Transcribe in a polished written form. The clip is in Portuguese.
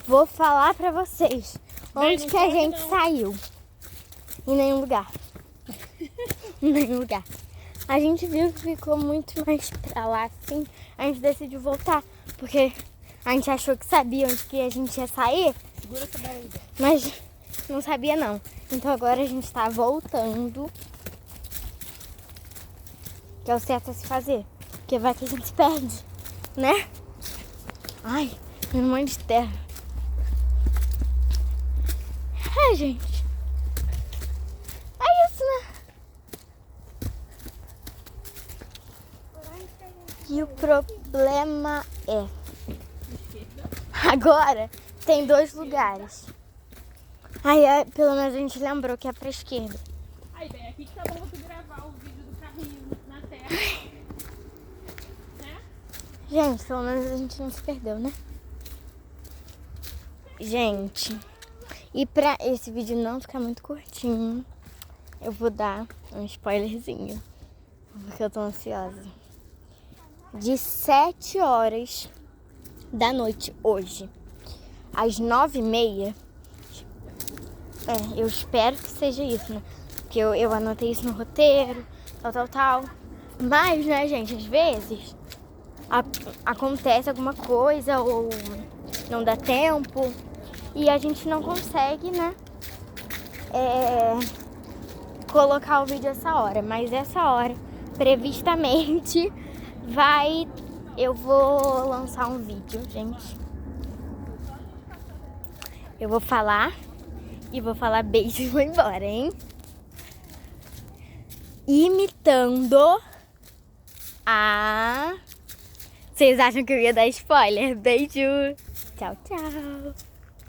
vou falar pra vocês Bem, onde não que a pode gente não. saiu. Em nenhum lugar. Em nenhum lugar. A gente viu que ficou muito mais pra lá, assim. A gente decidiu voltar, porque a gente achou que sabia onde que a gente ia sair, Segura essa barriga. mas não sabia não. Então agora a gente tá voltando. Que é o certo a se fazer. Porque vai que a gente se perde, né? Ai, tem um monte de terra. É, gente. É isso, né? E o problema é... Agora tem 2 lugares. Aí, pelo menos a gente lembrou que é pra esquerda. Aí, bem, aqui que tá bom tu gravar o vídeo do carrinho na terra. Né? Gente, pelo menos a gente não se perdeu, né? Gente, e pra esse vídeo não ficar muito curtinho, eu vou dar um spoilerzinho, porque eu tô ansiosa. De 7 horas da noite hoje, às 9h30, eu espero que seja isso, né? Porque eu anotei isso no roteiro, tal. Mas, né, gente, às vezes acontece alguma coisa ou não dá tempo e a gente não consegue, né, colocar o vídeo essa hora. Mas essa hora, previstamente, eu vou lançar um vídeo, gente. Eu vou falar e vou falar beijo e vou embora, hein? Imitando a... Vocês acham que eu ia dar spoiler? Beijo! Tchau, tchau!